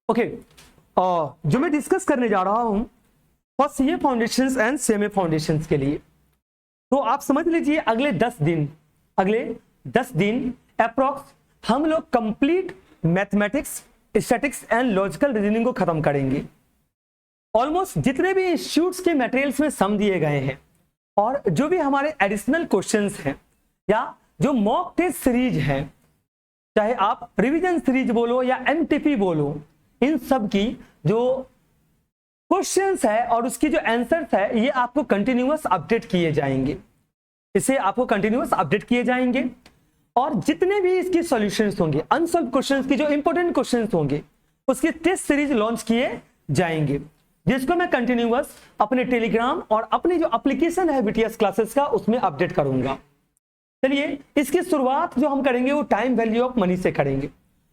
Okay, जो मैं discuss करने जा रहा हूं for CA foundations and CMA foundations के लिए, तो आप समझ लीजिए अगले 10 दिन अप्रोक्स हम लोग complete mathematics, statics and logical reasoning को खत्म करेंगे। ऑलमोस्ट जितने भी इंस्टीट्यूट्स के मटेरियल्स में सम दिए गए हैं और जो भी हमारे एडिशनल क्वेश्चंस हैं या जो मॉक टेस्ट सीरीज है, चाहे आप रिवीजन सीरीज बोलो या एमटीपी बोलो, इन सब की जो क्वेश्चंस है और उसकी जो आंसर्स है ये आपको कंटिन्यूअस अपडेट किए जाएंगे। इसे आपको कंटिन्यूअस अपडेट किए जाएंगे और जितने भी इसकी सॉल्यूशंस होंगे, अनसॉल्व क्वेश्चंस की जो इंपॉर्टेंट क्वेश्चंस होंगे उसकी टेस्ट सीरीज लॉन्च किए जाएंगे, जिसको मैं कंटिन्यूअस अपने टेलीग्राम और अपनी जो एप्लीकेशन है बीटीएस क्लासेस का उसमें अपडेट करूंगा। चलिए, इसकी शुरुआत जो हम करेंगे वो टाइम वैल्यू ऑफ मनी से करेंगे।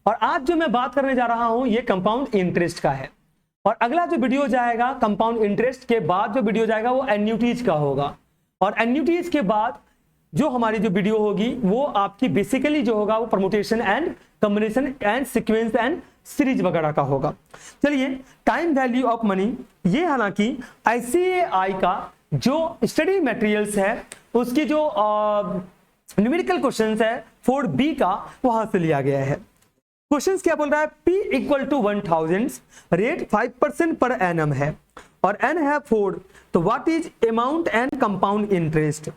और आज जो मैं बात करने जा रहा हूं ये कंपाउंड इंटरेस्ट का है और अगला जो वीडियो जाएगा कंपाउंड इंटरेस्ट के बाद जो वीडियो जाएगा वो एन्युटीज का होगा और एन्युटीज के बाद जो हमारी जो वीडियो होगी वो आपकी बेसिकली जो होगा वो permutation and combination and sequence and series वगैरह का होगा। चलिए, टाइम वैल्यू ऑफ मनी ये हालांकि आईसीएआई का जो स्टडी मटेरियल्स है उसकी जो न्यूमेरिकल क्वेश्चंस है 4B का वहां से लिया गया है। क्वेश्चंस क्या बोल रहा है, P equal to 1000, rate 5% per annum है और N है 4, तो what is amount and compound interest.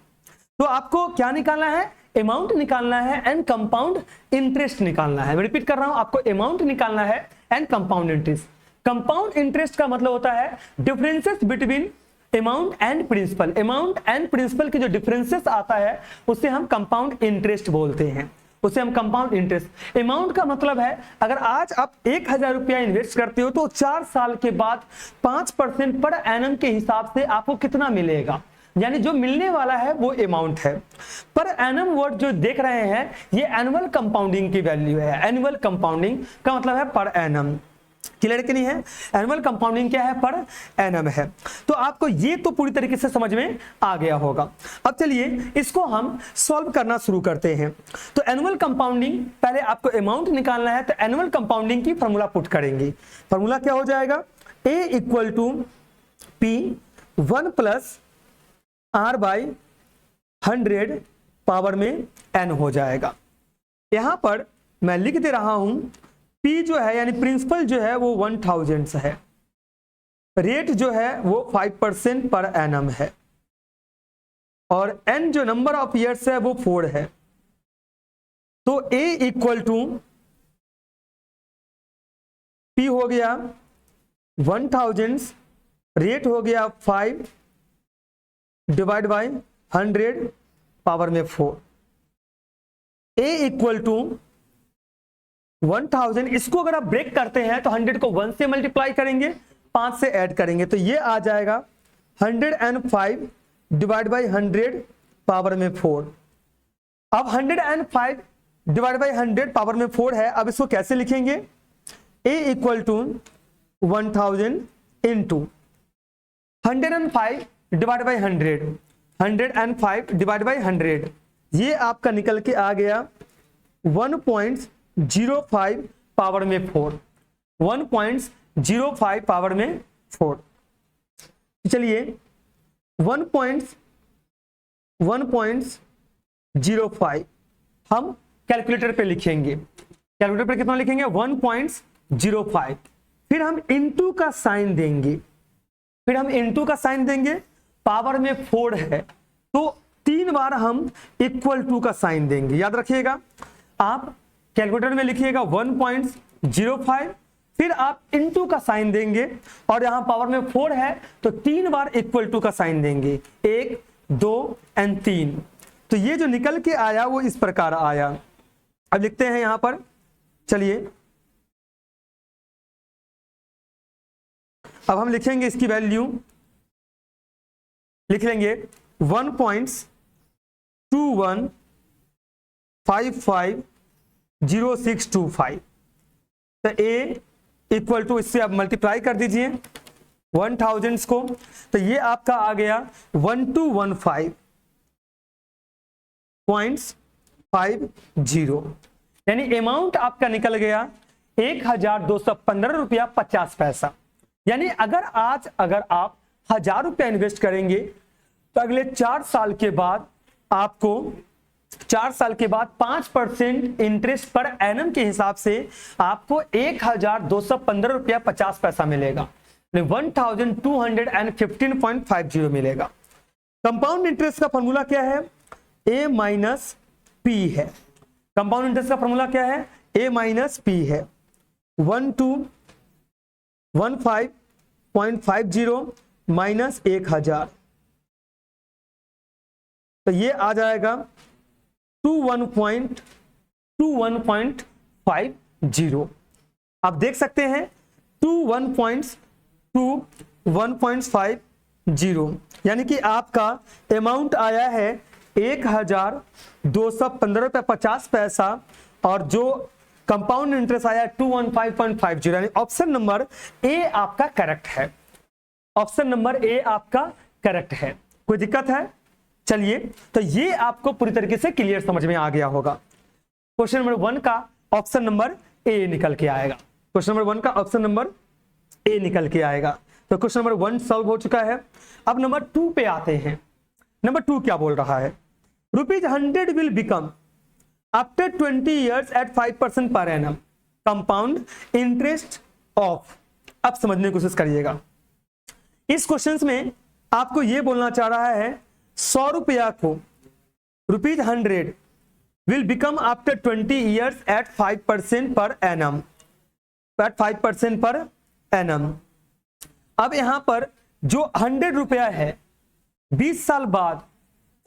तो आपको क्या निकालना है, अमाउंट निकालना है एंड कंपाउंड इंटरेस्ट निकालना है। मैं रिपीट कर रहा हूं, आपको अमाउंट निकालना है and compound interest. Compound interest का मतलब होता है differences between amount and principal. Amount and principal के जो डिफरेंसेस आता है उसे हम कंपाउंड इंटरेस्ट बोलते हैं, उसे हम कंपाउंड इंटरेस्ट। अमाउंट का मतलब है अगर आज आप 1000 रुपया इन्वेस्ट करते हो तो 4 साल के बाद 5% पर एनम के हिसाब से आपको कितना मिलेगा, यानी जो मिलने वाला है वो अमाउंट है। पर एनम वर्ड जो देख रहे हैं ये एनुअल कंपाउंडिंग की वैल्यू है। एनुअल कंपाउंडिंग का मतलब है पर एनम। क्लियर कि नहीं है, एनुअल कंपाउंडिंग क्या है, पर एनम है। तो आपको ये तो पूरी तरीके से समझ में आ गया होगा। अब चलिए इसको हम सॉल्व करना शुरू करते हैं। तो एनुअल कंपाउंडिंग पहले आपको अमाउंट निकालना है, तो एनुअल कंपाउंडिंग की फॉर्मूला पुट करेंगे। फॉर्मूला क्या हो जाएगा, A equal to P 1 plus R by 100 power में N हो जाएगा। यहां पर मैं लिख दे रहा हूं P जो है यानी प्रिंसिपल जो है वो 1000 है, रेट जो है वो 5% पर एनम है और N जो नंबर ऑफ ईयर्स है वो 4 है। तो A इक्वल टू P हो गया 1000, रेट हो गया 5 डिवाइड बाय 100 पावर में 4। A इक्वल टू 1000, इसको अगर आप ब्रेक करते हैं तो 100 को 1 से मल्टीप्लाई करेंगे, 5 से ऐड करेंगे तो ये आ जाएगा 105 डिवाइड बाय 100 पावर में 4। अब 105 डिवाइड बाय 100 पावर में 4 है, अब इसको कैसे लिखेंगे, A equal to 1000 into 105 divide by 100, 105 divide by 100, ये आपका निकल के आ गया 1.05 पावर में 4, 1.05 पावर में 4। चलिए 1.05 हम कैलकुलेटर पे लिखेंगे। कैलकुलेटर पे कितना लिखेंगे, 1.05। फिर हम इनटू का साइन देंगे, पावर में 4 है तो 3 बार हम इक्वल टू का साइन देंगे। याद रखिएगा, आप कैलकुलेटर में लिखिएगा 1.05, फिर आप इनटू का साइन देंगे और यहां पावर में 4 है तो 3 बार इक्वल टू का साइन देंगे, 1 2 एंड 3। तो ये जो निकल के आया वो इस प्रकार आया। अब लिखते हैं यहां पर, चलिए अब हम लिखेंगे इसकी वैल्यू, लिख लेंगे 1.21550625। तो A इक्वल टू, इससे आप मल्टीप्लाई कर दीजिए 1000 को, तो ये आपका आ गया 1215.50, यानी अमाउंट आपका निकल गया 1215 रुपया 50 पैसा। यानी अगर आप 1000 रुपया इन्वेस्ट करेंगे तो अगले 4 साल के बाद आपको 5% इंटरेस्ट पर एनम के हिसाब से आपको 1215 रुपया 50 पैसा मिलेगा, 1215.50 मिलेगा। कंपाउंड इंटरेस्ट का फॉर्मूला क्या है? ए माइनस पी है। कंपाउंड इंटरेस्ट का फॉर्मूला क्या है? ए माइनस पी है। 1215.50 माइनस 1000, तो ये आ जाएगा 21.50। आप देख सकते हैं 21.50, यानी कि आपका अमाउंट आया है 1215 रुपया 50 पैसा, और जो कंपाउंड इंटरेस्ट आया 215.50, यानी ऑप्शन नंबर ए आपका करेक्ट है। ऑप्शन नंबर ए आपका करेक्ट है। कोई दिक्कत है? चलिए, तो ये आपको पूरी तरीके से क्लियर समझ में आ गया होगा। क्वेश्चन नंबर 1 का ऑप्शन नंबर ए निकल के आएगा। क्वेश्चन नंबर 1 का ऑप्शन नंबर ए निकल के आएगा। तो क्वेश्चन नंबर 1 सॉल्व हो चुका है। अब नंबर 2 पे आते हैं। नंबर 2 क्या बोल रहा है? ₹100 will become after 20 years at 5% per annum compound interest of. अब समझने की कोशिश करिएगा। इस क्वेश्चन में आपको यह बोलना चाह रहा है 100 रुपया को ₹100 will become after 20 years at 5% per annum, eight 5% per annum. अब यहां पर जो 100 रुपया है 20 साल बाद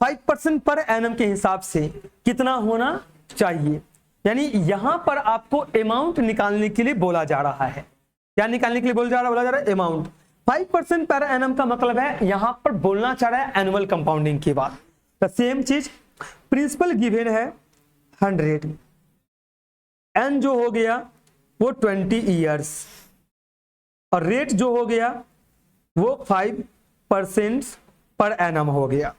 5% पर एनम के हिसाब से कितना होना चाहिए? यानी यहां पर आपको अमाउंट निकालने के लिए बोला जा रहा है। क्या निकालने के लिए बोला जा रहा है? अमाउंट। 5% पर एनम का मतलब है यहां पर बोलना चाह रहा है एनुअल कंपाउंडिंग की बात। तो सेम चीज, प्रिंसिपल गिवन है 100, एन जो हो गया वो 20 ईयर्स, और रेट जो हो गया वो 5% पर एनम हो गया।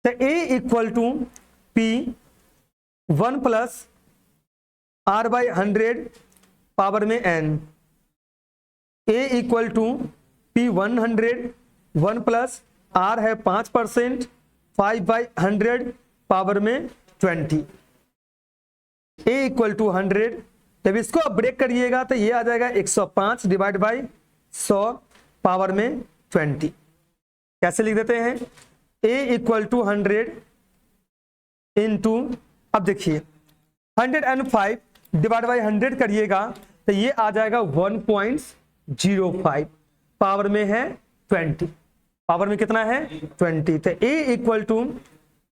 तो A equal to P 1 plus R by 100 power में एन। A equal to P 100, 1 plus R है 5%, 5/100 पावर में 20। ए इक्वल टू 100, जब इसको आप ब्रेक करिएगा तो ये आ जाएगा 105 डिवाइड बाई 100 पावर में 20। कैसे लिख देते हैं? ए इक्वल टू 100 इंटू, अब देखिए 105 डिवाइड बाई 100 करिएगा तो ये आ जाएगा 1.05, पावर में है 20। पावर में कितना है? 20। तो A equal to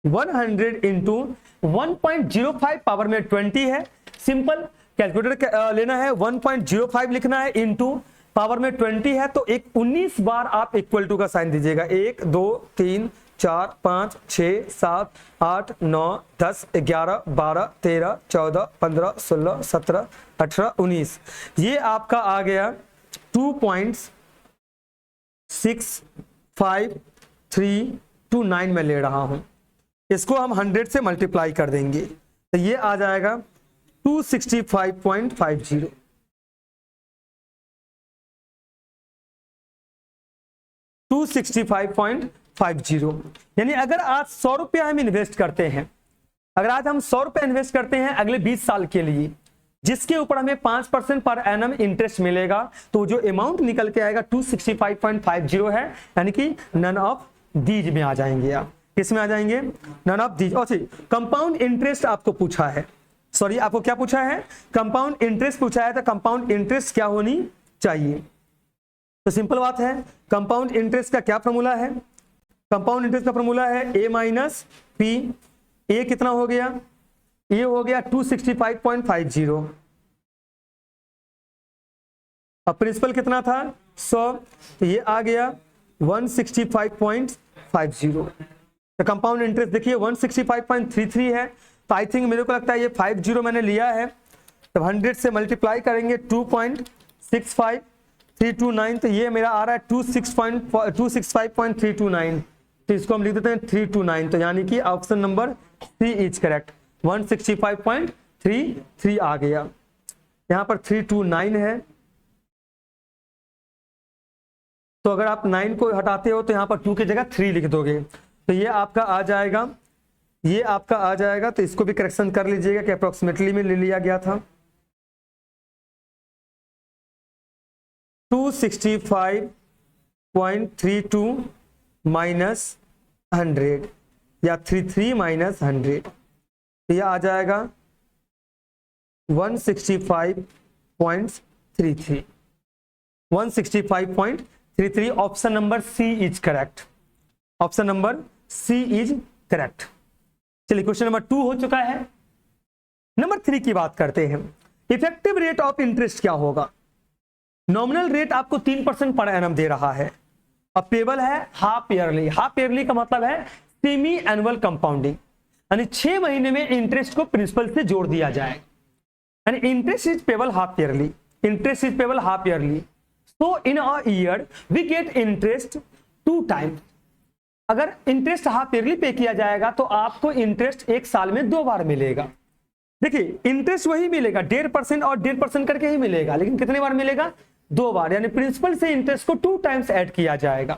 100 into 1.05 power में 20 है। सिंपल कैलकुलेटर लेना है, 1.05 लिखना है, इंटू पावर में 20 है तो एक 19 बार आप इक्वल टू का साइन दीजिएगा। 1 2 3 4 5 6 7 8 9 10 11 12 13 14 15 16 17 18 19। ये आपका आ गया 2.6539 में ले रहा हूं। इसको हम 100 से मल्टीप्लाई कर देंगे तो ये आ जाएगा 265.50। 265.50, यानी अगर आज 100 रुपया हम इन्वेस्ट करते हैं, अगर आज हम 100 रुपया इन्वेस्ट करते हैं अगले 20 साल के लिए, जिसके ऊपर हमें 5% पर एनम इंटरेस्ट मिलेगा, तो जो अमाउंट निकल के आएगा 265.50 है, यानी कि नन ऑफ दीज में आ जाएंगे। आप किस में आ जाएंगे? None of these. और कंपाउंड इंटरेस्ट आपको पूछा है, सॉरी आपको क्या पूछा है? कंपाउंड इंटरेस्ट पूछा है। तो कंपाउंड इंटरेस्ट क्या होनी चाहिए? तो सिंपल बात है, कंपाउंड इंटरेस्ट का क्या फॉर्मूला है? कंपाउंड इंटरेस्ट का फॉर्मूला है ए माइनस पी। ए कितना हो गया? ये हो गया 265.50। अब प्रिंसिपल कितना था? 100, तो ये आ गया 165.50। तो कंपाउंड इंटरेस्ट देखिए 165.33 है, तो आई थिंक मेरे को लगता है ये 50 मैंने लिया है। तो 100 से मल्टीप्लाई करेंगे 2.65329, तो ये मेरा आ रहा है 265.329। तो इसको हम लिख देते हैं 329। तो यानी कि ऑप्शन नंबर 3 इज करेक्ट। 165.33 आ गया। यहां पर 3 2 9 है, तो अगर आप 9 को हटाते हो तो यहां पर 2 की जगह 3 लिख दोगे, तो ये आपका आ जाएगा, ये आपका आ जाएगा। तो इसको भी करेक्शन कर लीजिएगा कि अप्रोक्सीमेटली में ले लिया गया था। 265.32 माइनस 100 या 33 माइनस 100, तो यह आ जाएगा 165.33। 165.33 option number C is correct. Option number C is correct. चलिए क्वेश्चन नंबर 2 हो चुका है। नंबर 3 की बात करते हैं। इफेक्टिव रेट ऑफ इंटरेस्ट क्या होगा? नॉमिनल रेट आपको 3% पर एनम दे रहा है, अब पेबल है हाफ ईयरली। हाफ ईयरली का मतलब है सेमी एनुअल कंपाउंडिंग, यानी 6 महीने में इंटरेस्ट को प्रिंसिपल से जोड़ दिया जाए, यानी interest is payable half yearly. Interest is payable half yearly, so in a year we get interest 2 times. अगर इंटरेस्ट हाफ ईयरली पे किया जाएगा तो आपको इंटरेस्ट एक साल में 2 बार मिलेगा। देखिए इंटरेस्ट वही मिलेगा 1.5% और 1.5% करके ही मिलेगा, लेकिन कितने बार मिलेगा? 2 बार, यानी प्रिंसिपल से इंटरेस्ट को 2 टाइम्स ऐड किया जाएगा।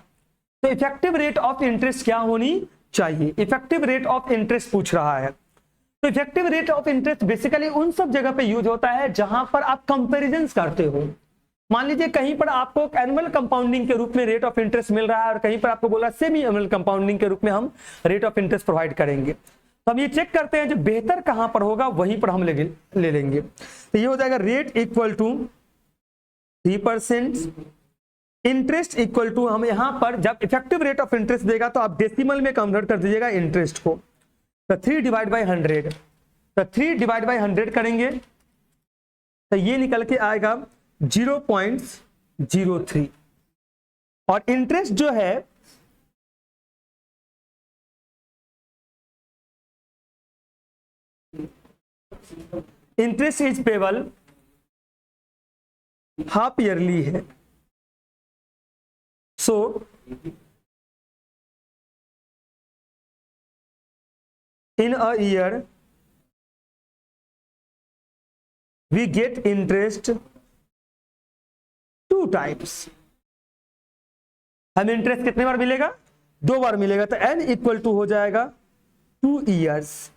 तो इफेक्टिव रेट ऑफ इंटरेस्ट क्या होनी चाहिए? इफेक्टिव रेट ऑफ इंटरेस्ट पूछ रहा है। तो effective rate of interest basically उन सब जगह पे यूज होता है जहां पर आप कंपेरिजन करते हो। मान लीजिए कहीं पर आपको एनुअल कंपाउंडिंग के रूप में रेट ऑफ इंटरेस्ट मिल रहा है और कहीं पर आपको बोला सेमी एनुअल कंपाउंडिंग के रूप में हम रेट ऑफ इंटरेस्ट प्रोवाइड करेंगे, तो हम ये चेक करते हैं जो बेहतर कहां पर होगा वहीं पर हम ले लेंगे। तो ये हो जाएगा rate equal to 3%, interest equal to, हम यहां पर जब इफेक्टिव रेट ऑफ इंटरेस्ट देगा तो आप डेसिमल में कन्वर्ट कर दीजिएगा इंटरेस्ट को, तो 3 डिवाइड बाई 100, तो 3 डिवाइड बाई 100 करेंगे तो ये निकल के आएगा 0.03। और इंटरेस्ट जो है interest is payable half yearly है, so in a year we get interest 2 times. हमें इंटरेस्ट कितने बार मिलेगा? 2 बार मिलेगा, तो n इक्वल टू हो जाएगा 2 ईयर्स।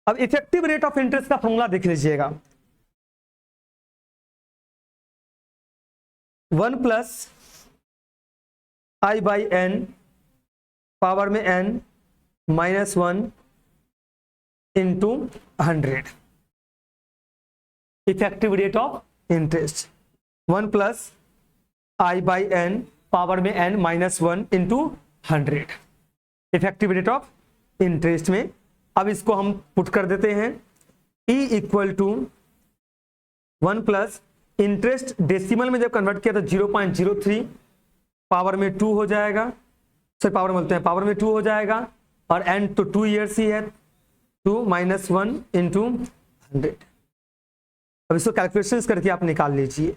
अब इफेक्टिव रेट ऑफ इंटरेस्ट का फॉर्मूला देख लीजिएगा, 1 plus i by n power में n minus 1 into 100। Effective rate of interest 1 plus i by n power में n minus 1 into 100 effective rate of interest में। अब इसको हम पुट कर देते हैं, E equal to 1 plus interest decimal में जब कन्वर्ट किया तो 0.03 पावर में 2 हो जाएगा, सर पावर बोलते हैं पावर में 2 हो जाएगा, और n तो 2 ईयर्स ही है, 2 माइनस 1 इंटू 100। अब इसको कैलकुलेशन करके आप निकाल लीजिए।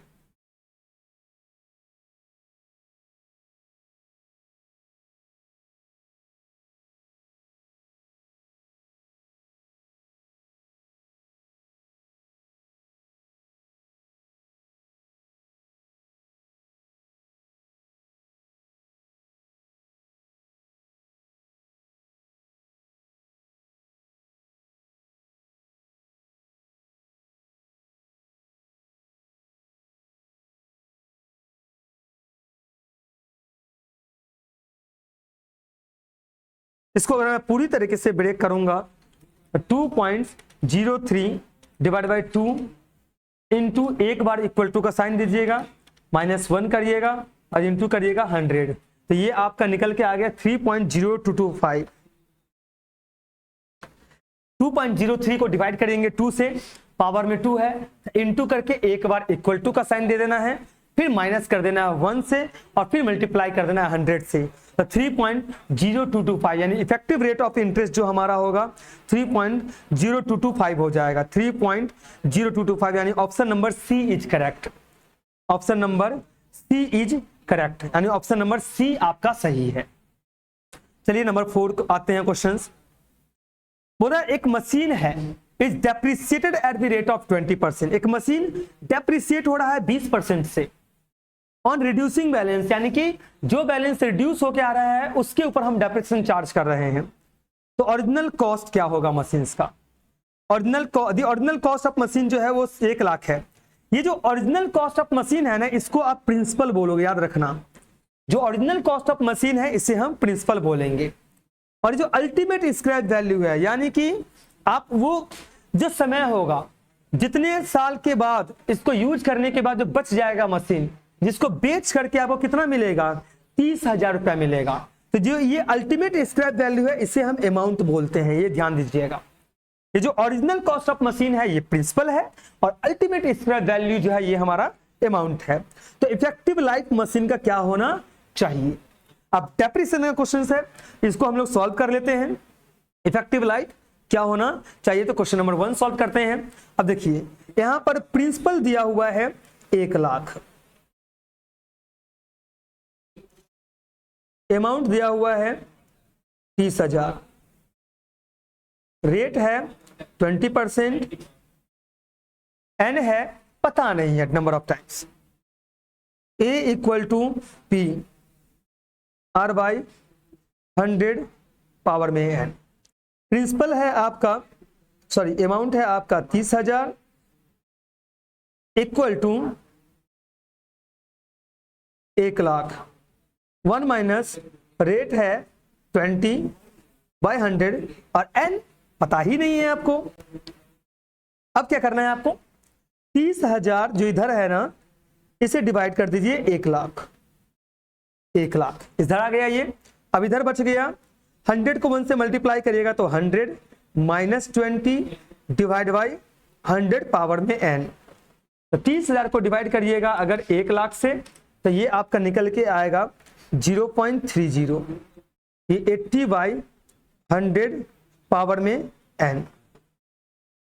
इसको अगर मैं पूरी तरीके से ब्रेक करूंगा, 2.03 डिवाइड बाई 2 इंटू एक बार इक्वल टू का साइन दीजिएगा, -1 करिएगा और इंटू करिएगा 100, तो ये आपका निकल के आ गया 3.0225। 2.03 को डिवाइड करेंगे 2 से, पावर में 2 है, इंटू करके एक बार इक्वल टू का साइन दे देना है, फिर माइनस कर देना है 1 से और फिर मल्टीप्लाई कर देना है 100 से, तो 3.0225 यानी इफेक्टिव रेट ऑफ इंटरेस्ट जो हमारा होगा 3.0225 हो जाएगा। 3.0225 यानी option number C is correct. Option number C is correct, यानी ऑप्शन नंबर सी आपका सही है। चलिए नंबर 4 आते हैं क्वेश्चंस। बोला एक मशीन है is depreciated at the rate of 20%। एक मशीन डेप्रिसिएट हो रहा है 20% से ऑन रिड्यूसिंग बैलेंस, यानी कि जो बैलेंस रिड्यूस होकर आ रहा है उसके ऊपर हम डेप्रिसिएशन चार्ज कर रहे हैं। तो ओरिजिनल कॉस्ट क्या होगा मशीन्स का? ओरिजिनल कॉस्ट ऑफ मशीन जो है वो 1 लाख है। ये जो ओरिजिनल कॉस्ट ऑफ मशीन है ना, इसको आप प्रिंसिपल बोलोगे, याद रखना। जो ओरिजिनल कॉस्ट ऑफ मशीन है इसे हम प्रिंसिपल बोलेंगे। और जो अल्टीमेट स्क्रैप वैल्यू है, यानी कि आप वो जो समय होगा, जितने साल के बाद इसको यूज करने के बाद जो बच जाएगा मशीन, जिसको बेच करके आपको कितना मिलेगा? 30,000 रुपया मिलेगा। तो जो ये अल्टीमेट स्क्रैप वैल्यू है इसे हम अमाउंट बोलते हैं, ये ध्यान दीजिएगा। ये जो ओरिजिनल कॉस्ट ऑफ मशीन है ये प्रिंसिपल है और अल्टीमेट स्क्रैप वैल्यू जो है ये हमारा अमाउंट है। तो इफेक्टिव लाइफ मशीन का क्या होना चाहिए? अब डेप्रिसिएशन का क्वेश्चन है, इसको हम लोग सॉल्व कर लेते हैं। इफेक्टिव लाइफ क्या होना चाहिए? तो क्वेश्चन नंबर 1 सॉल्व करते हैं। अब देखिए यहां पर प्रिंसिपल दिया हुआ है 1 लाख, अमाउंट दिया हुआ है 30,000, रेट है 20%, एन है पता नहीं है number of times, A equal to P R by 100 power में एन। प्रिंसिपल है आपका, सॉरी अमाउंट है आपका 30,000 equal to 1 lakh, 1 minus rate है 20/100 और एन पता ही नहीं है आपको। अब क्या करना है आपको? 30,000 जो इधर है ना, इसे डिवाइड कर दीजिए 1 लाख। 1 लाख इधर आ गया ये, अब इधर बच गया 100 को 1 से मल्टीप्लाई करिएगा तो 100 माइनस 20 डिवाइड बाई 100 पावर में n। तो 30,000 को डिवाइड करिएगा अगर 1 लाख से तो ये आपका निकल के आएगा 0.30, ये 80/100 पावर में n।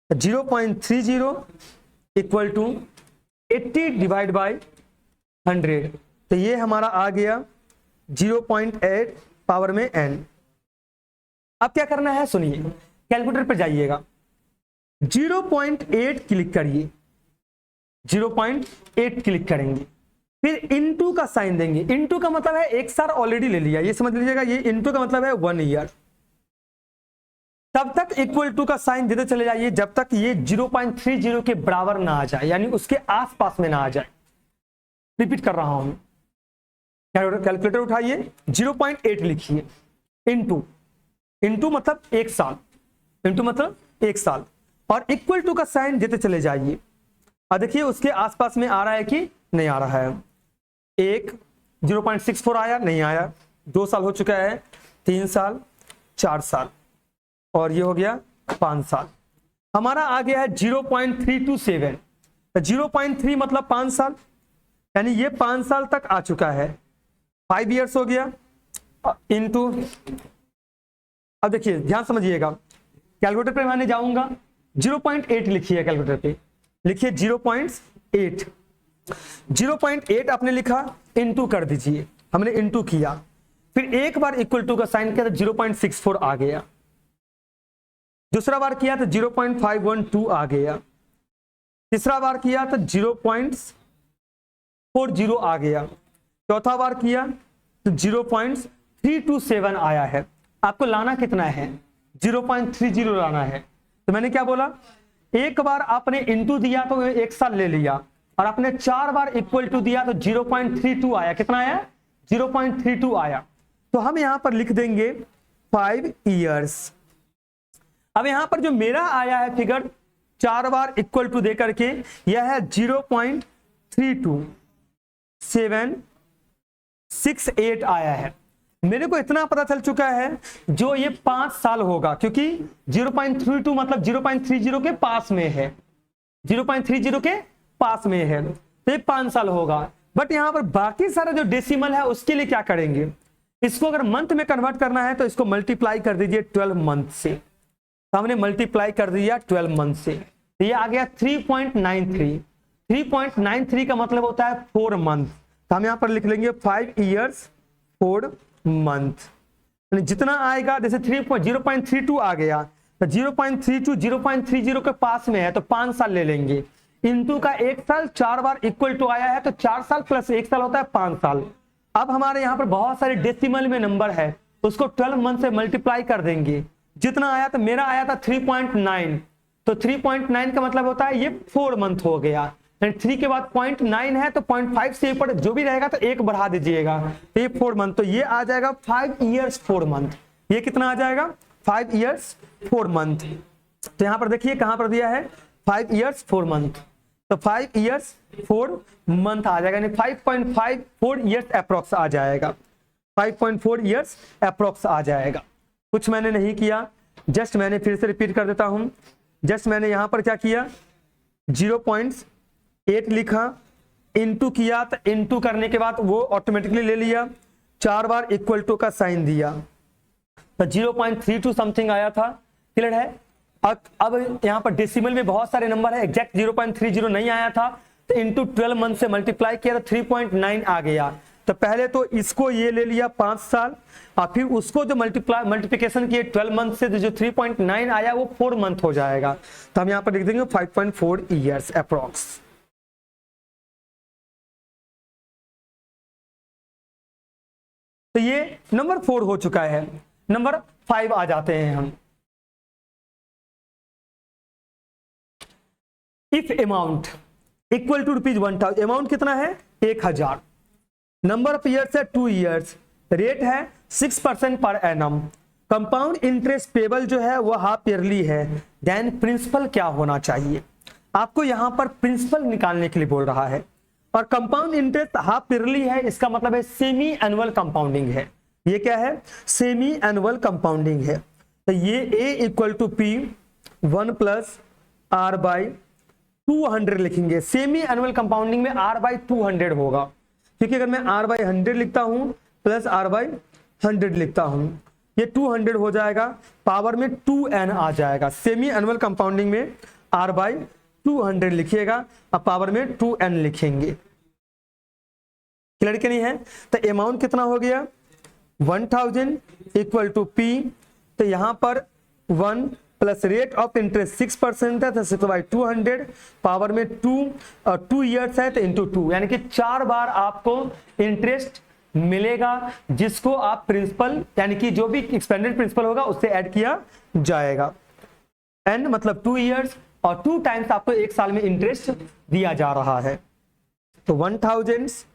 0.30 equal to 80 divide by 100, तो ये हमारा आ गया 0.8 पावर में n। अब क्या करना है सुनिए, कैलकुलेटर पे जाइएगा, 0.8 क्लिक करिए, 0.8 क्लिक करेंगे, फिर इनटू का साइन देंगे। इनटू का मतलब है 1 साल ऑलरेडी ले लिया, ये समझ लीजिएगा। ये इनटू का मतलब है 1 ईयर। तब तक इक्वल टू का साइन देते चले जाइए जब तक ये 0.30 के बराबर ना आ जाए, यानी उसके आसपास में ना आ जाए। रिपीट कर रहा हूं, कैलकुलेटर उठाइए, 0.8 लिखिए, इनटू, इनटू मतलब 1 साल, इनटू मतलब 1 साल, और इक्वल टू का साइन देते चले जाइए। और देखिए उसके आसपास में आ रहा है कि नहीं आ रहा है। 0.64 आया, नहीं आया। 2 साल हो चुका है, 3 साल, 4 साल, और ये हो गया 5 साल। हमारा आ गया है 0.327। 0.3 मतलब 5 साल, यानी ये 5 साल तक आ चुका है, 5 इयर्स हो गया। इनटू, अब देखिए ध्यान समझिएगा, कैलकुलेटर पे मैं जाऊंगा, 0.8 लिखिए, कैलकुलेटर पे लिखिए 0.8। 0.8 आपने लिखा, इनटू कर दीजिए, हमने इनटू किया, फिर एक बार इक्वल टू का साइन किया तो 0.64 आ गया। दूसरा बार किया तो 0.512 आ गया। तीसरा बार किया तो 0.40 आ गया। चौथा बार किया तो 0.327 आया है। आपको लाना कितना है? 0.30 लाना है। तो मैंने क्या बोला, एक बार आपने इंटू दिया तो 1 साल ले लिया, और आपने 4 बार इक्वल टू दिया तो 0.32 आया। कितना आया? 0.32 आया। तो हम यहां पर लिख देंगे 5 इयर्स। अब यहां पर जो मेरा आया है फिगर 4 बार इक्वल टू दे करके, यह है 0.32768 आया है। मेरे को इतना पता चल चुका है जो ये 5 साल होगा, क्योंकि 0.32 मतलब 0.30 के पास में है, 0.30 के पास में है, तो ये 5 साल होगा। बट यहां पर बाकी सारा जो डेसिमल है उसके लिए क्या करेंगे, इसको अगर मंथ में कन्वर्ट करना है तो इसको मल्टीप्लाई कर दीजिए 12 मंथ से। तो हमने मल्टीप्लाई कर दिया 12 मंथ से, तो ये आ गया 3.93। 3.93 का मतलब होता है 4 मंथ। तो हम यहां पर लिख लेंगे 5 इयर्स 4 मंथ। जितना आएगा, जैसे 0.32 आ गया तो 0.32 0.30 के पास में है तो 5 साल ले लेंगे, इंटू का 1 साल 4 बार इक्वल टू आया है तो 4 साल प्लस 1 साल होता है 5 साल। अब हमारे यहाँ पर बहुत सारे डेसिमल में नंबर है, उसको 12 मंथ से मल्टीप्लाई कर देंगे, जितना आया तो मेरा आया था 3.9, तो 3.9 का मतलब होता है ये 4 मंथ हो गया। 3 के बाद 0.9 है तो 0.5 से ऊपर जो भी रहेगा तो 1 बढ़ा दीजिएगा, तो ये 4 मंथ, तो ये आ जाएगा 5 years 4 month। ये कितना आ जाएगा 5 years 4 month। तो यहां पर देखिए कहां पर दिया है 5 years 4 month, तो 5 years 4 month आ जाएगा, यानी 5.54 years अप्रोक्स आ जाएगा, 5.4 years अप्रोक्स आ जाएगा। कुछ मैंने नहीं किया, जस्ट मैंने फिर से रिपीट कर देता हूं, जस्ट मैंने यहां पर क्या किया 0.8 लिखा, इंटू किया, तो इंटू करने के बाद वो ऑटोमेटिकली ले लिया, 4 बार इक्वल टू का साइन दिया, तो 0.32 समथिंग आया था। क्लियर है? अब यहाँ पर डेसिमल में बहुत सारे नंबर है, एग्जैक्ट 0.30 नहीं आया था, तो इंटू 12 मंथ से मल्टीप्लाई किया तो 3.9 आ गया। तो पहले तो इसको ये ले लिया 5 साल, और फिर उसको जो मल्टीप्लिकेशन किए 12 मंथ से, जो 3.9 आया वो 4 मंथ हो जाएगा, तो हम यहाँ पर लिख देंगे 5.4 years अप्रोक्स। तो ये नंबर 4 हो चुका है। नंबर 5 आ जाते हैं हम। If amount equal to ₹1000, amount कितना है 1000, नंबर ऑफ ईयर्स है 2 years, रेट है 6% per annum, compound interest payable जो है वो हाफ ईयरली है, देन प्रिंसिपल क्या होना चाहिए। आपको यहां पर प्रिंसिपल निकालने के लिए बोल रहा है, और कंपाउंड इंटरेस्ट हाफ ईयरली है, इसका मतलब है सेमी एनुअल कंपाउंडिंग है। ये क्या है सेमी एनुअल कंपाउंडिंग है, तो ये A equal to P 1 plus R by 200 लिखेंगे। सेमी एनुअल कंपाउंडिंग में R बाई 200 होगा, क्योंकि अगर मैं R बाई 100 लिखता हूं प्लस R बाई 100 लिखता हूं, ये 200 हो जाएगा, पावर में 2n आ जाएगा। सेमी एनुअल कंपाउंडिंग में R बाई 200 लिखिएगा, अब पावर में 2n लिखेंगे। क्लियर कि नहीं है? तो अमाउंट कितना हो गया 1000 इक्वल टू P, तो यहां पर 1 प्लस रेट ऑफ इंटरेस्ट 6% है, तो 6/200, पावर में 2 years है तो इंटू 2, यानी कि 4 बार आपको इंटरेस्ट मिलेगा, जिसको आप प्रिंसिपल यानी कि जो भी एक्सपेंडेड प्रिंसिपल होगा उससे ऐड किया जाएगा। n मतलब 2 years, और 2 टाइम्स आपको 1 साल में इंटरेस्ट दिया जा रहा है। तो 1000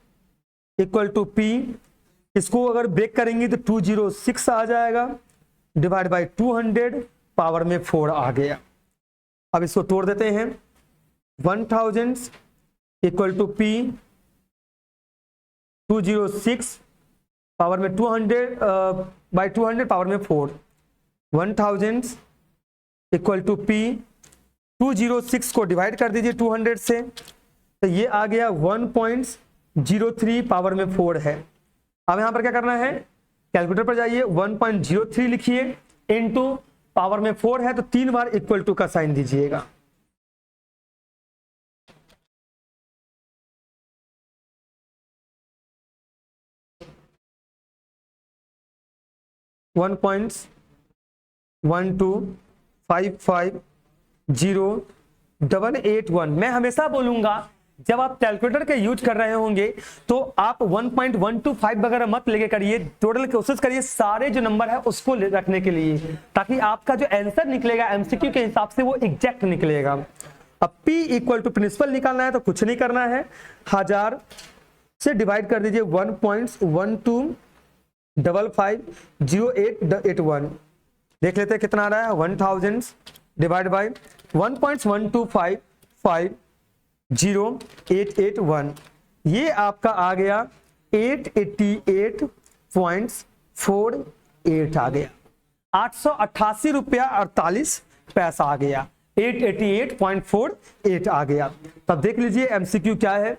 इक्वल टू P, इसको अगर ब्रेक करेंगे तो 206 आ जाएगा, डिवाइड बाई 200, पावर में 4 आ गया। अब इसको तोड़ देते हैं, 1000 इक्वल टू P 206, पावर में 200 बाई 200, पावर में 4, 1000 इक्वल टू P 206 को डिवाइड कर दीजिए 200 से, तो ये आ गया 1.03, पावर में 4 है। अब यहां पर क्या करना है, कैलकुलेटर पर जाइए, 1.03 लिखिए, इनटू पावर में 4 है तो 3 बार इक्वल टू का साइन दीजिएगा। वन पॉइंट 1255088 मैं हमेशा बोलूंगा जब आप कैलकुलेटर के यूज कर रहे होंगे तो आप 1.125 वगैरह मत लेके करिए, टोटल कोशिश करिए सारे जो नंबर है उसको रखने के लिए, ताकि आपका जो आंसर निकलेगा एमसीक्यू के हिसाब से वो एग्जैक्ट निकलेगा। अब P इक्वल टू प्रिंसिपल निकालना है तो कुछ नहीं करना है, 1000 से डिवाइड कर दीजिए 1.12550881, देख लेते हैं कितना आ रहा है, 1000 डिवाइड बाई 1.125500881, ये आपका आ गया 888.48 आ गया, 888 रुपया 48 पैसा आ गया, 888.48 आ गया। तब देख लीजिए एमसीक्यू क्या है,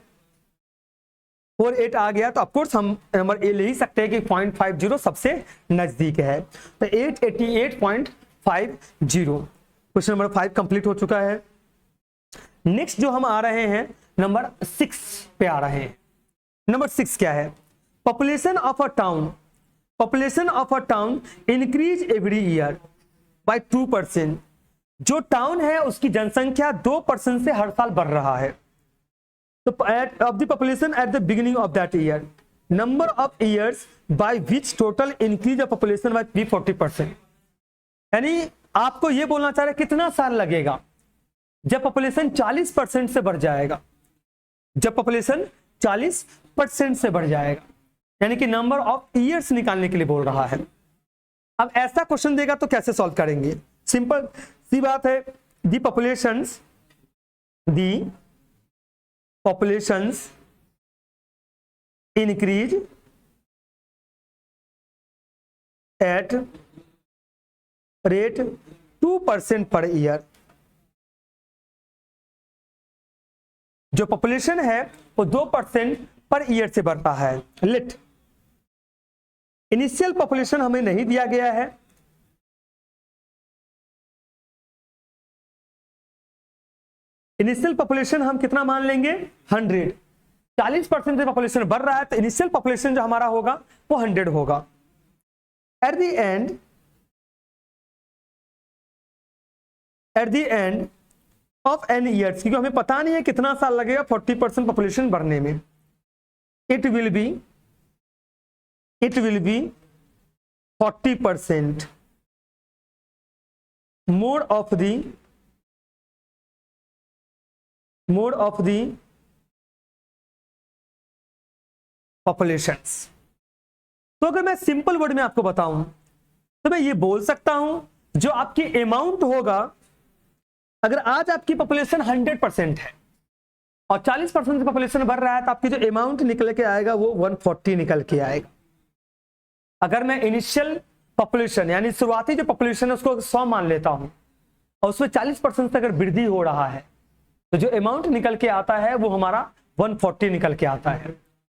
48 आ गया तो ऑफकोर्स हम नंबर ए ले ही सकते हैं कि 0.50 सबसे नजदीक है, तो 888.50। क्वेश्चन नंबर 5 कंप्लीट हो चुका है। नेक्स्ट जो हम आ रहे हैं नंबर 6 पे आ रहे हैं। नंबर 6 क्या है, population of a town increase every year, by 2%। जो टाउन है उसकी जनसंख्या 2% से हर साल बढ़ रहा है। तो of the population at the beginning of that year, number of years by which total increase of population bye 40%। यानी आपको यह बोलना चाह रहे कितना साल लगेगा जब पॉपुलेशन 40% से बढ़ जाएगा, जब पॉपुलेशन 40% से बढ़ जाएगा, यानी कि नंबर ऑफ ईयर्स निकालने के लिए बोल रहा है। अब ऐसा क्वेश्चन देगा तो कैसे सॉल्व करेंगे? सिंपल सी बात है, the populations increase at rate 2% per year. जो पॉपुलेशन है वो 2% पर ईयर से बढ़ता है। लेट इनिशियल पॉपुलेशन हमें नहीं दिया गया है, इनिशियल पॉपुलेशन हम कितना मान लेंगे? 100। 40% से पॉपुलेशन बढ़ रहा है तो इनिशियल पॉपुलेशन जो हमारा होगा वो 100 होगा। At the end of n years, क्योंकि हमें पता नहीं है कितना साल लगेगा 40% पॉपुलेशन बढ़ने में, it will be 40% mode of the populations. तो अगर मैं सिंपल वर्ड में आपको बताऊं तो मैं ये बोल सकता हूं जो आपकी अमाउंट होगा, अगर आज आपकी पॉपुलेशन 100% है और 40% से पॉपुलेशन बढ़ रहा है तो आपकी जो अमाउंट निकल के आएगा वो 140 निकल के आएगा। अगर मैं इनिशियल पॉपुलेशन यानी शुरुआती जो पॉपुलेशन है उसको 100 मान लेता हूं और उसमें 40% से अगर वृद्धि हो रहा है तो जो अमाउंट निकल के आता है वो हमारा 140 निकल के आता है।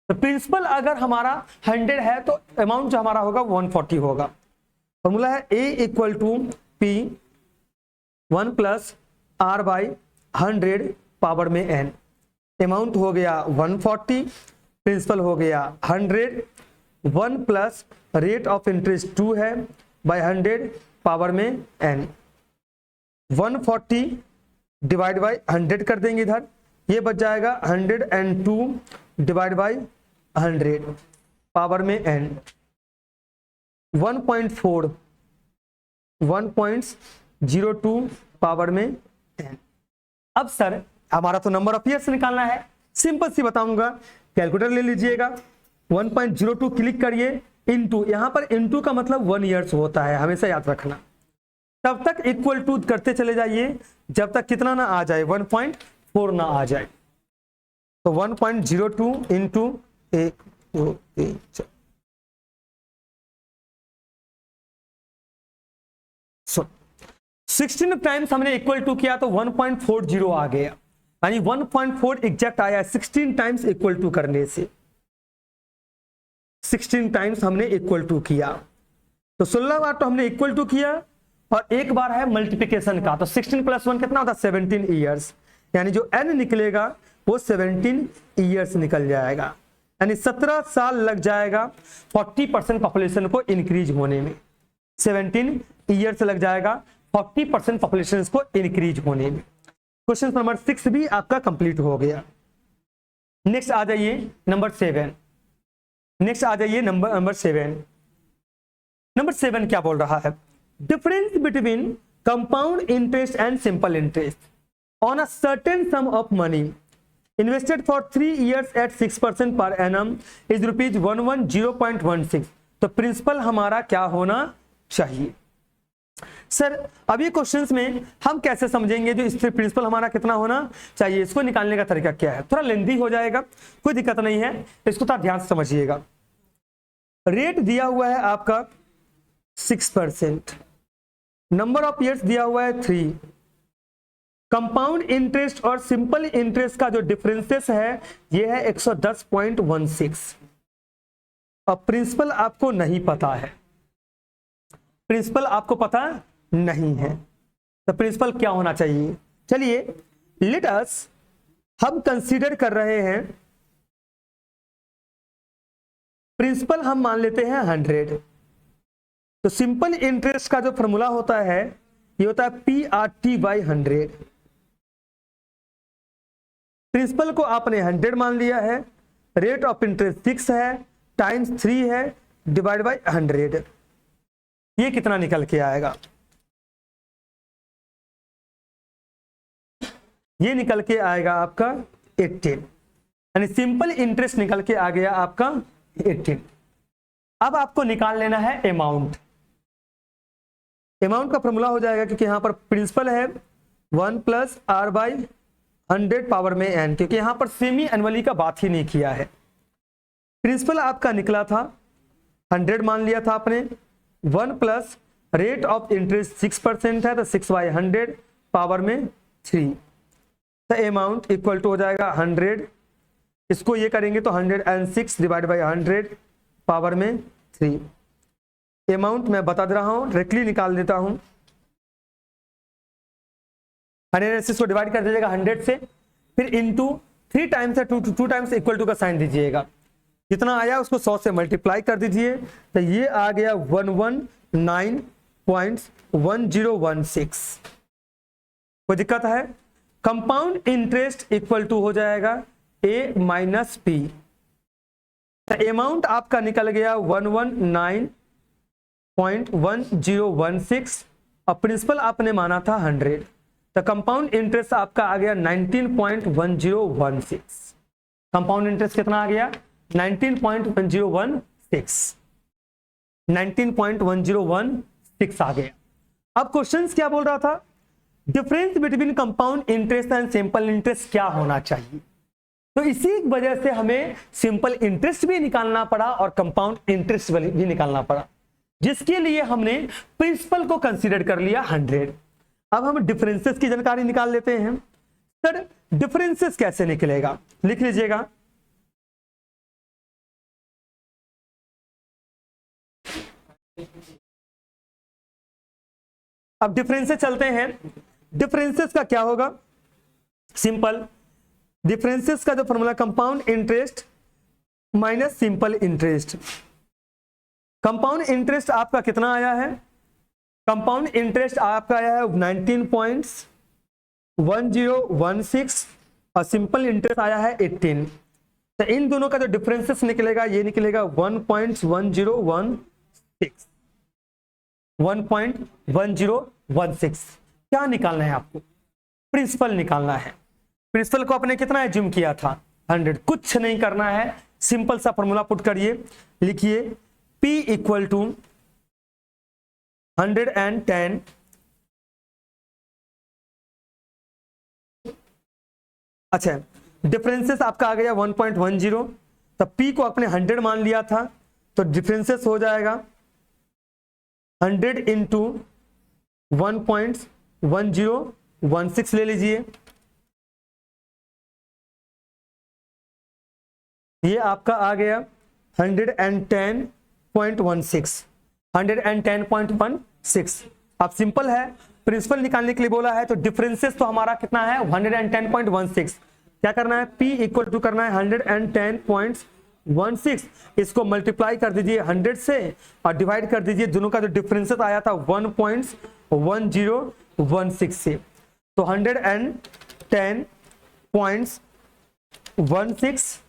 तो प्रिंसिपल अगर हमारा 100 है तो अमाउंट जो हमारा होगा 140 होगा। फॉर्मूला है A equal to P 1 plus R by 100 power में n। अमाउंट हो गया 140, प्रिंसिपल हो गया 100, 1 प्लस रेट ऑफ इंटरेस्ट 2 है बाई 100 पावर में n। 140 डिवाइड बाई 100 कर देंगे इधर, ये बच जाएगा 102 डिवाइड बाई 100 पावर में n। 1.02 पावर में n। अब सर हमारा तो नंबर ऑफ ईयर्स निकालना है, सिंपल सी बताऊंगा, कैलकुलेटर ले लीजिएगा, 1.02 क्लिक करिए, इनटू, यहां पर इनटू का मतलब 1 ईयर्स होता है, हमेशा याद रखना। तब तक इक्वल टू करते चले जाइए जब तक कितना ना आ जाए, 1.4 ना आ जाए। तो 1.02 इंटू 1 2 3 4, 16 टाइम्स हमने इक्वल टू किया तो 1.40 आ गया, यानी 1.4 एग्जैक्ट आया 16 टाइम्स इक्वल टू करने से। 16 टाइम्स हमने इक्वल टू किया तो 16 बार तो हमने इक्वल टू किया और एक बार है मल्टीप्लिकेशन का, तो 16 प्लस 1 कितना होता है? 17 ईयर्स, यानी जो n निकलेगा वो 17 ईयर्स निकल जाएगा, यानी 17 साल लग जाएगा 40% पॉपुलेशन को इंक्रीज होने में। 17 ईयर्स लग जाएगा 40% पॉपुलेशन को इंक्रीज होने में। क्वेश्चन नंबर 6 भी आपका कंप्लीट हो गया। नेक्स्ट आ जाइए नंबर 7। नेक्स्ट आ जाइए नंबर 7। नंबर 7 क्या बोल रहा है? Difference between compound interest and simple interest on a certain some of money invested for 3 years at 6% per annum is rupees 110.16। तो प्रिंसिपल हमारा क्या होना चाहिए? सर अभी क्वेश्चंस में हम कैसे समझेंगे जो इससे प्रिंसिपल हमारा कितना होना चाहिए, इसको निकालने का तरीका क्या है? थोड़ा लेंथी हो जाएगा, कोई दिक्कत नहीं है, इसको थोड़ा ध्यान से समझिएगा। रेट दिया हुआ है आपका 6%, नंबर ऑफ ईयर्स दिया हुआ है 3, कंपाउंड इंटरेस्ट और सिंपल इंटरेस्ट का जो डिफरेंसेस है ये है 110.16 और प्रिंसिपल आपको नहीं पता है, प्रिंसिपल आपको पता नहीं है, तो प्रिंसिपल क्या होना चाहिए? चलिए लेट अस, हम कंसीडर कर रहे हैं प्रिंसिपल हम मान लेते हैं 100। तो सिंपल इंटरेस्ट का जो फॉर्मूला होता है ये होता है PRT बाई 100। प्रिंसिपल को आपने 100 मान लिया है, रेट ऑफ इंटरेस्ट 6 है, टाइम्स 3 है, डिवाइड बाई 100। ये कितना निकल के आएगा? ये निकल के आएगा आपका 18, यानी सिंपल इंटरेस्ट निकल के आ गया आपका 18। अब आपको निकाल लेना है अमाउंट। अमाउंट का फॉर्मूला हो जाएगा, क्योंकि यहां पर प्रिंसिपल है 1 प्लस R बाई 100 पावर में n, क्योंकि यहां पर सेमी एनुअली का बात ही नहीं किया है। प्रिंसिपल आपका निकला था 100 मान लिया था आपने, 1 प्लस रेट ऑफ इंटरेस्ट 6% है, तो 6 बाई 100 पावर में 3, तो अमाउंट इक्वल टू हो जाएगा 100। इसको ये करेंगे तो 106 डिवाइड बाई 100 पावर में 3। अमाउंट मैं बता दे रहा हूं, डायरेक्टली निकाल देता हूं। 106 को डिवाइड कर दीजिएगा 100 से, फिर इंटू 3 टाइम्स है, 2 टाइम्स इक्वल टू का साइन दीजिएगा। जितना आया उसको 100 से मल्टीप्लाई कर दीजिए, तो ये आ गया 119.1016। कोई दिक्कत है? कंपाउंड इंटरेस्ट इक्वल टू हो जाएगा A माइनस P। अमाउंट आपका निकल गया 119.1016 और प्रिंसिपल आपने माना था 100, तो कंपाउंड इंटरेस्ट आपका आ गया 19.1016। कंपाउंड इंटरेस्ट कितना आ गया? 19.1016, 19.1016 आ गया। अब क्वेश्चंस क्या बोल रहा था? Difference between compound interest and simple interest क्या होना चाहिए। तो इसी वजह से हमें सिंपल इंटरेस्ट भी निकालना पड़ा और कंपाउंड इंटरेस्ट भी निकालना पड़ा, जिसके लिए हमने प्रिंसिपल को कंसीडर कर लिया 100। अब हम डिफरेंसेस की जानकारी निकाल लेते हैं। सर डिफरेंसेस कैसे निकलेगा, लिख लीजिएगा। अब डिफरेंसेस चलते हैं। डिफरेंसेस का क्या होगा? सिंपल डिफरेंसेस का जो formula, compound interest minus simple interest. Compound interest आपका कितना आया है? कंपाउंड इंटरेस्ट आपका आया है 19.1016 और सिंपल इंटरेस्ट आया है 18। तो इन दोनों का जो डिफरेंसेस निकलेगा, ये निकलेगा 1.1016। 1.1016 क्या निकालना है आपको? प्रिंसिपल निकालना है। प्रिंसिपल को आपने कितना एज्यूम किया था? 100। कुछ नहीं करना है, सिंपल सा फॉर्मूला पुट करिए, लिखिए P इक्वल टू 110 अच्छा डिफरेंसेस आपका आ गया 1.10, तब P को आपने 100 मान लिया था, तो डिफरेंसेस हो जाएगा 100 इंटू 1.1016 ले लीजिए। ये आपका आ गया 110.16, 110.16। अब सिंपल है, प्रिंसिपल निकालने के लिए बोला है, तो डिफरेंसेस तो हमारा कितना है? 110.16। क्या करना है? P इक्वल टू करना है 110.16। इसको मल्टीप्लाई कर दीजिए 100 से और डिवाइड कर दीजिए, दोनों का जो डिफरेंसेस आया था 1.1016 से, तो 110.16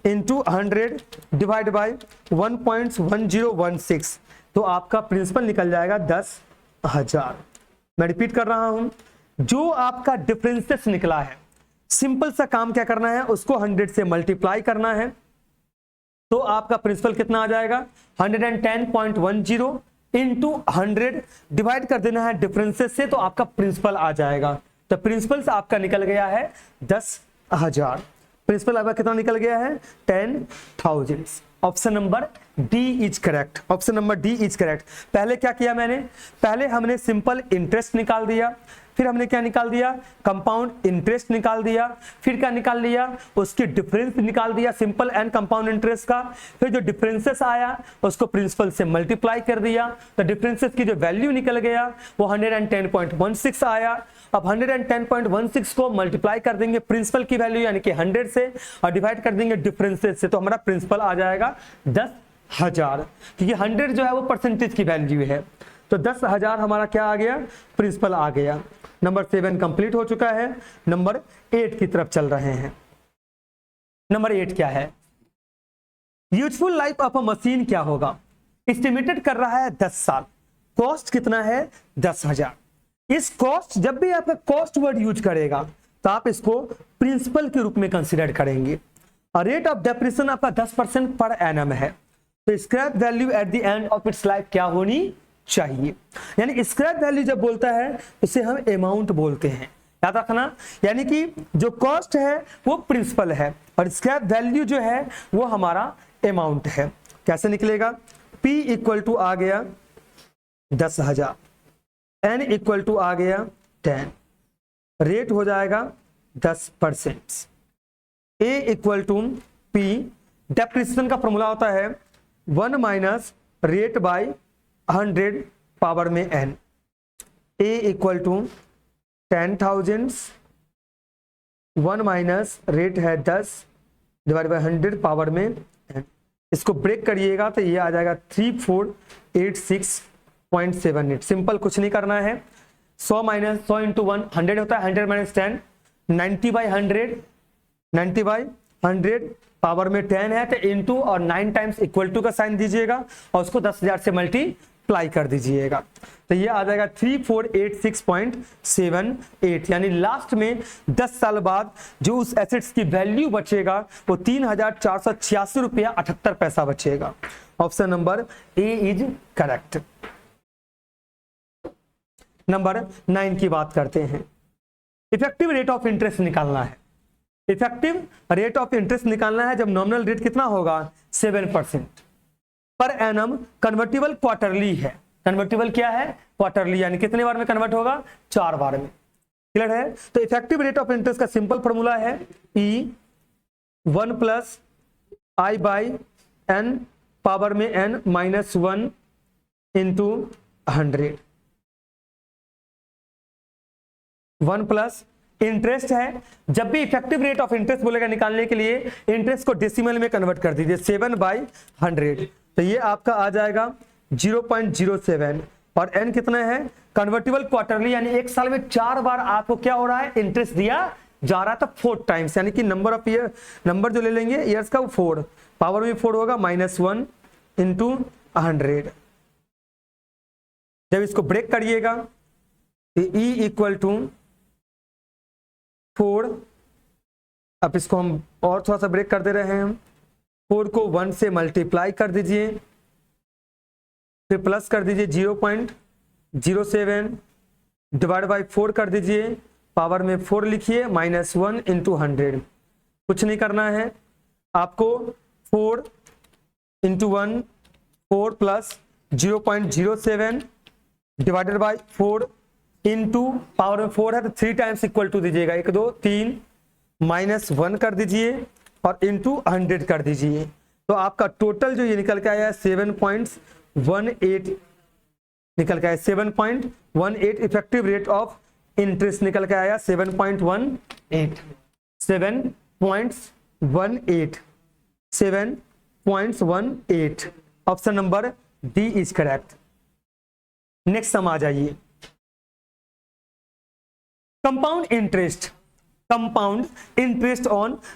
इंटू 100 डिवाइड बाई 1.1016, तो आपका प्रिंसिपल निकल जाएगा 10,000। मैं रिपीट कर रहा हूं, जो आपका डिफरेंसेस निकला है, सिंपल सा काम क्या करना है? उसको 100 से मल्टीप्लाई करना है, तो आपका प्रिंसिपल कितना आ जाएगा? 110.10 इंटू 100 डिवाइड कर देना है डिफरेंसेस से, तो आपका प्रिंसिपल आ जाएगा। तो प्रिंसिपल से आपका निकल गया है 10,000। प्रिंसिपल आपका कितना निकल गया है? 10,000। Option number D is correct. Option number D is correct. पहले क्या किया मैंने? पहले हमने सिंपल इंटरेस्ट निकाल दिया, फिर हमने क्या निकाल दिया? कंपाउंड इंटरेस्ट निकाल दिया, फिर क्या निकाल लिया? उसकी डिफरेंस निकाल दिया सिंपल एंड कंपाउंड इंटरेस्ट का, फिर जो डिफरेंसेस आया उसको प्रिंसिपल से मल्टीप्लाई कर दिया, तो डिफरेंसेस की जो वैल्यू निकल गया वो 110.16 आया। अब 110.16 को मल्टीप्लाई कर देंगे प्रिंसिपल की वैल्यू यानी कि 100 से और डिवाइड कर देंगे डिफरेंसेस से, तो हमारा प्रिंसिपल आ जाएगा 10,000, क्योंकि 100 जो है वो परसेंटेज की वैल्यू है। तो 10,000 हमारा क्या आ गया, प्रिंसिपल आ गया। नंबर 7 कंप्लीट हो चुका है। नंबर 8 की तरफ चल रहे हैं। नंबर 8 क्या है, useful life of a machine क्या होगा। एस्टिमेटेड कर रहा है 10 साल, कॉस्ट कितना है 10,000। इस कॉस्ट, जब भी आपका कॉस्ट वर्ड यूज करेगा तो आप इसको प्रिंसिपल के रूप में कंसीडर करेंगे। रेट ऑफ डेप्रिसिएशन आपका 10% पर एनम है, तो scrap value eight the end of its life क्या होनी चाहिए। यानी स्क्रैप वैल्यू जब बोलता है उसे हम अमाउंट बोलते हैं, याद रखना। यानी कि जो कॉस्ट है वो प्रिंसिपल है और स्क्रैप वैल्यू जो है वो हमारा अमाउंट है। कैसे निकलेगा, P इक्वल टू आ गया 10,000, N इक्वल टू आ गया 10, रेट हो जाएगा 10%, A equal to P, depreciation का फॉर्मूला होता है 1 माइनस रेट बाय 100 पावर में n, A equal to 10,000, 1 minus rate है 10 डिवाइड बाय 100 पावर में n। इसको ब्रेक करिएगा तो ये आ जाएगा 3486.78। सिंपल, कुछ नहीं करना है। 100 माइनस 100 इंटू 1 100 होता है, 100 माइनस 10 90 बाई 100, 90 बाई 100 पावर में 10 है तो इंटू और 9 टाइम्स इक्वल टू का साइन दीजिएगा और उसको 10,000 से मल्टीप्लाई कर दीजिएगा तो ये आ जाएगा 3486.78। यानी लास्ट में 10 साल बाद जो उस एसेट्स की वैल्यू बचेगा वो 3,486 रुपया 78 पैसा बचेगा। Option number A is correct. Number 9 की बात करते हैं। इफेक्टिव रेट ऑफ इंटरेस्ट निकालना है। इफेक्टिव रेट ऑफ इंटरेस्ट निकालना है जब नॉमिनल रेट कितना होगा 7% पर एनम, कन्वर्टिबल क्वार्टरली है। कन्वर्टिबल क्या है, क्वार्टरली, यानी कितने बार में कन्वर्ट होगा 4 बार में। क्लियर है। तो इफेक्टिव रेट ऑफ इंटरेस्ट का सिंपल फॉर्मूला है E 1 plus i by n power में n minus 1 into 100। 1 plus interest है, जब भी इफेक्टिव रेट ऑफ इंटरेस्ट बोलेगा निकालने के लिए इंटरेस्ट को डेसिमल में कन्वर्ट कर दीजिए 7/100 तो ये आपका आ जाएगा 0.07 और n कितना है, कन्वर्टिबल क्वार्टरली, यानी एक साल में 4 बार आपको क्या हो रहा है इंटरेस्ट दिया जा रहा था 4 टाइम्स, यानी कि नंबर ऑफ ईयर, नंबर जो ले लेंगे ईयर्स का वो 4 पावर में 4 होगा -1 इंटू 100। जब इसको ब्रेक करिएगा तो E इक्वल टू 4, अब इसको हम और थोड़ा सा ब्रेक कर दे रहे हैं हम, 4 को 1 से मल्टीप्लाई कर दीजिए, फिर प्लस कर दीजिए 0.07 डिवाइड बाई 4 कर दीजिए, पावर में 4 लिखिए -1 इंटू 100। कुछ नहीं करना है आपको, 4 into 1 4 plus 0.07 divided by 4 into power में 4 है तो 3 टाइम्स इक्वल टू दीजिएगा, 1 2 3 -1 कर दीजिए और इंटू 100 कर दीजिए। तो आपका टोटल जो ये निकल के आया 7.18 निकल के आया, 7.18 इफेक्टिव रेट ऑफ इंटरेस्ट निकल के आया 7.18। Option number D is correct. Next sum आ जाइए, compound interest on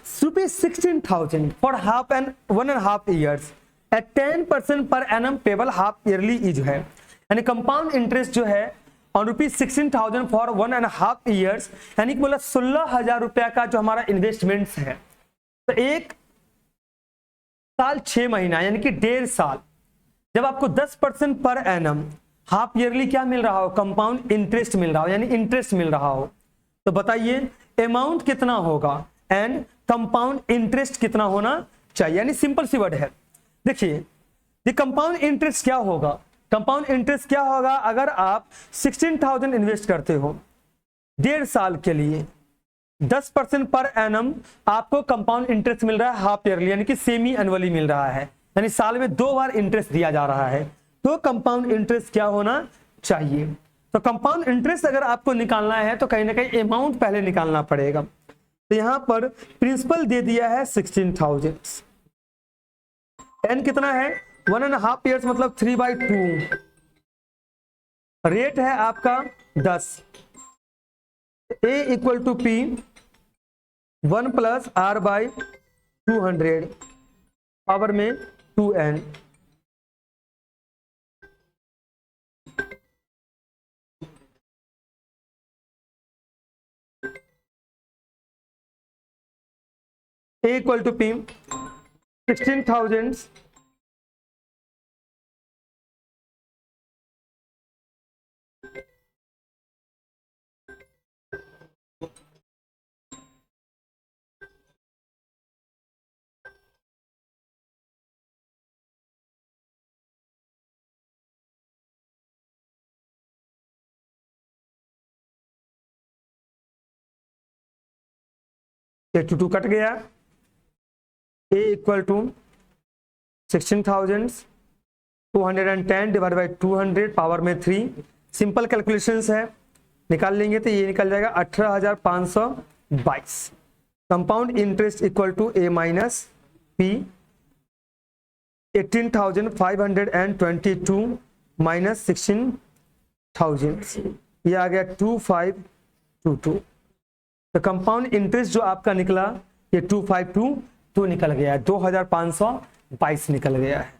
₹16,000 for half and 1.5 years at 10% per annum payable half yearly is है। यानी कंपाउंड इंटरेस्ट जो है ऑन ₹16,000 फॉर 1.5 years, यानी कि बोला 16,000 रुपया का जो हमारा इन्वेस्टमेंट्स है तो 1 साल 6 महीना यानी कि 1.5 साल, जब आपको 10% पर एनम हाफ ईयरली क्या मिल रहा हो, कंपाउंड इंटरेस्ट मिल रहा हो, यानी इंटरेस्ट मिल रहा हो, तो बताइए अमाउंट कितना होगा एंड कंपाउंड इंटरेस्ट कितना होना चाहिए। यानी सिंपल सी वर्ड है, देखिए ये कंपाउंड इंटरेस्ट क्या होगा, कंपाउंड इंटरेस्ट क्या होगा अगर आप 16,000 इन्वेस्ट करते हो 1.5 साल के लिए, 10% पर एनम आपको कंपाउंड इंटरेस्ट मिल रहा है हाफ ईयरली, यानी कि सेमी एनुअली मिल रहा है, यानी साल में 2 बार इंटरेस्ट दिया जा रहा है, तो कंपाउंड इंटरेस्ट क्या होना चाहिए। तो कंपाउंड इंटरेस्ट अगर आपको निकालना है तो कहीं ना कहीं अमाउंट पहले निकालना पड़ेगा। तो यहां पर प्रिंसिपल दे दिया है 16,000, एन कितना है 1.5 years मतलब 3/2, रेट है आपका 10, A equal to P 1 plus R by 200 power में 2n। A equal to P 16,000 ये 2 कट गया। A equal to 16,210 divide by 200 power में 3। सिंपल कैलकुलेशंस है, निकाल लेंगे तो ये निकल जाएगा 18,522। Compound interest equal to A minus P 18,522 minus 16,000, ये आ गया 2522। तो कंपाउंड इंटरेस्ट जो आपका निकला ये 2522 निकल गया है, 2,522 निकल गया है।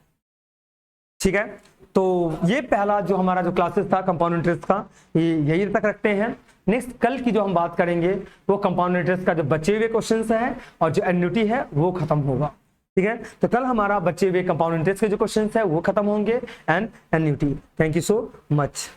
ठीक है, तो ये पहला जो हमारा जो क्लासेस था कंपाउंड इंटरेस्ट का, ये यही तक रखते हैं। नेक्स्ट कल की जो हम बात करेंगे वो कंपाउंड इंटरेस्ट का जो बचे हुए क्वेश्चंस है और जो एन्युटी है वो खत्म होगा। ठीक है, तो कल हमारा बचे हुए कंपाउंड इंटरेस्ट के जो क्वेश्चंस है वो खत्म होंगे and annuity. Thank you so much.